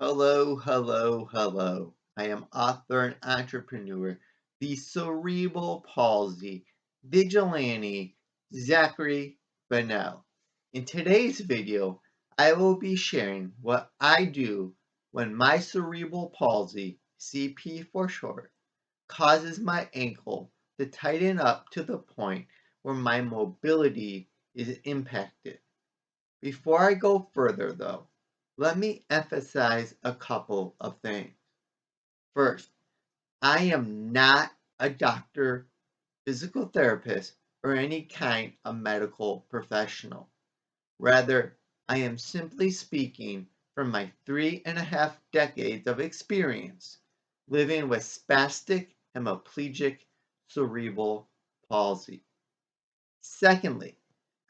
Hello, hello, hello. I am author and entrepreneur, the Cerebral Palsy Vigilante, Zachary Bennell. In today's video, I will be sharing what I do when my cerebral palsy, CP for short, causes my ankle to tighten up to the point where my mobility is impacted. Before I go further, though, let me emphasize a couple of things. First, I am not a doctor, physical therapist, or any kind of medical professional. Rather, I am simply speaking from my 3.5 decades of experience living with spastic hemiplegic cerebral palsy. Secondly,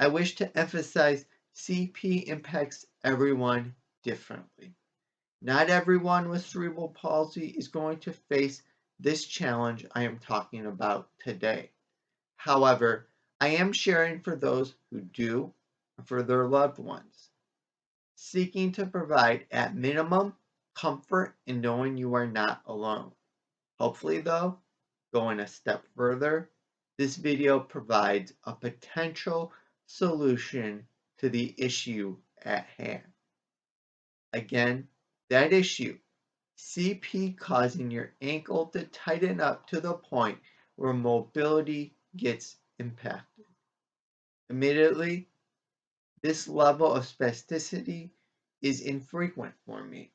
I wish to emphasize CP impacts everyone differently. Not everyone with cerebral palsy is going to face this challenge I am talking about today. However, I am sharing for those who do and for their loved ones, seeking to provide at minimum comfort in knowing you are not alone. Hopefully, though, going a step further, this video provides a potential solution to the issue at hand. Again, that issue, CP causing your ankle to tighten up to the point where mobility gets impacted. Admittedly, this level of spasticity is infrequent for me.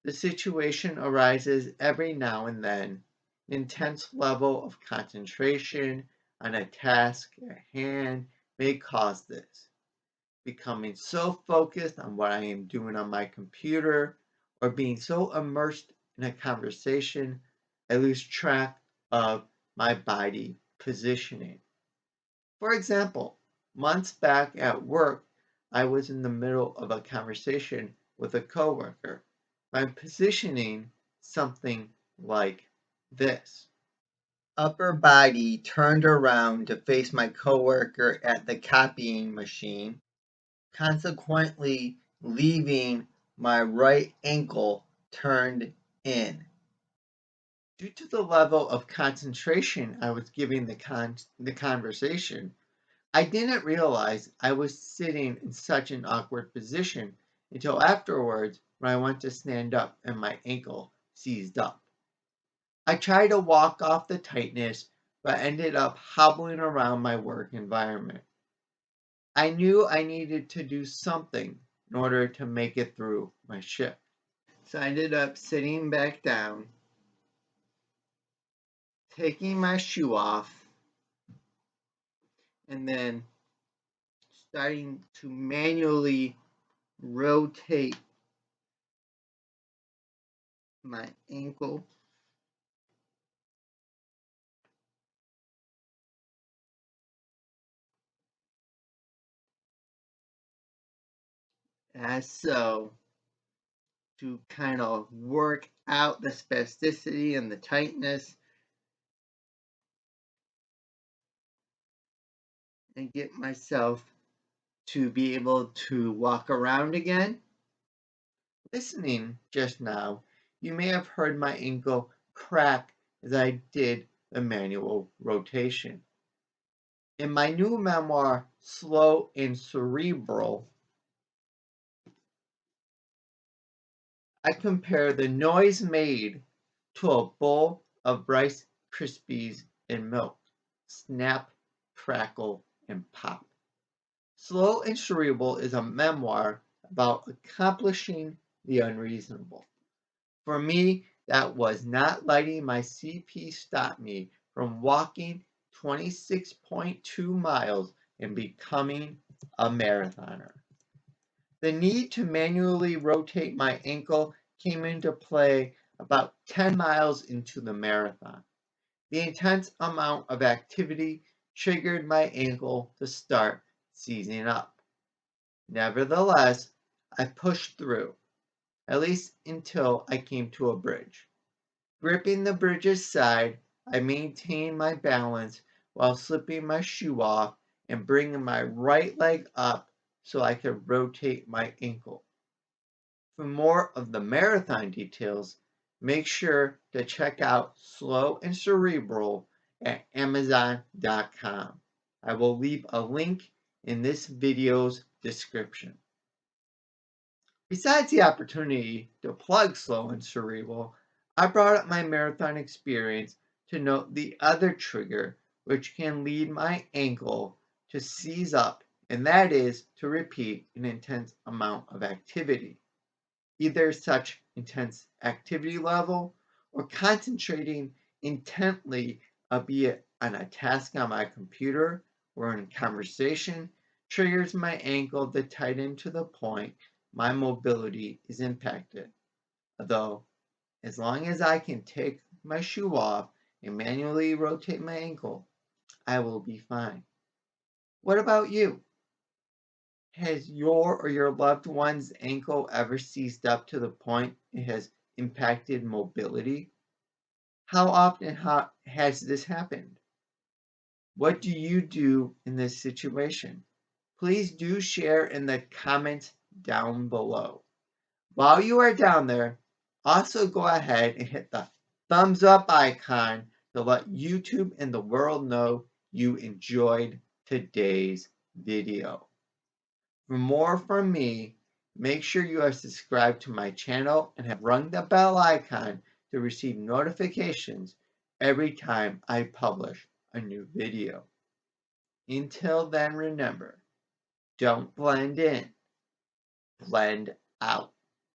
The situation arises every now and then. An intense level of concentration on a task at hand may cause this. Becoming so focused on what I am doing on my computer or being so immersed in a conversation, I lose track of my body positioning. For example, months back at work, I was in the middle of a conversation with a coworker. My positioning something like this. Upper body turned around to face my coworker at the copying machine, consequently leaving my right ankle turned in. Due to the level of concentration I was giving the conversation, I didn't realize I was sitting in such an awkward position until afterwards when I went to stand up and my ankle seized up. I tried to walk off the tightness, but ended up hobbling around my work environment. I knew I needed to do something in order to make it through my shift. So I ended up sitting back down, taking my shoe off, and then starting to manually rotate my ankle as so to kind of work out the spasticity and the tightness and get myself to be able to walk around again. Listening just now, you may have heard my ankle crack as I did the manual rotation. In my new memoir, Slow and Cerebral, I compare the noise made to a bowl of Rice Krispies and milk. Snap, crackle, and pop. Slow and Cerebral is a memoir about accomplishing the unreasonable. For me, that was not letting my CP stop me from walking 26.2 miles and becoming a marathoner. The need to manually rotate my ankle came into play about 10 miles into the marathon. The intense amount of activity triggered my ankle to start seizing up. Nevertheless, I pushed through, at least until I came to a bridge. Gripping the bridge's side, I maintained my balance while slipping my shoe off and bringing my right leg up so I could rotate my ankle. For more of the marathon details, make sure to check out Slow and Cerebral at Amazon.com. I will leave a link in this video's description. Besides the opportunity to plug Slow and Cerebral, I brought up my marathon experience to note the other trigger which can lead my ankle to seize up, and that is to repeat an intense amount of activity. Either such intense activity level or concentrating intently, albeit on a task on my computer or in conversation, triggers my ankle to tighten to the point my mobility is impacted. Although, as long as I can take my shoe off and manually rotate my ankle, I will be fine. What about you? Has your or your loved one's ankle ever seized up to the point it has impacted mobility? How often has this happened? What do you do in this situation? Please do share in the comments down below. While you are down there, also go ahead and hit the thumbs up icon to let YouTube and the world know you enjoyed today's video. For more from me, make sure you are subscribed to my channel and have rung the bell icon to receive notifications every time I publish a new video. Until then, remember, don't blend in, blend out.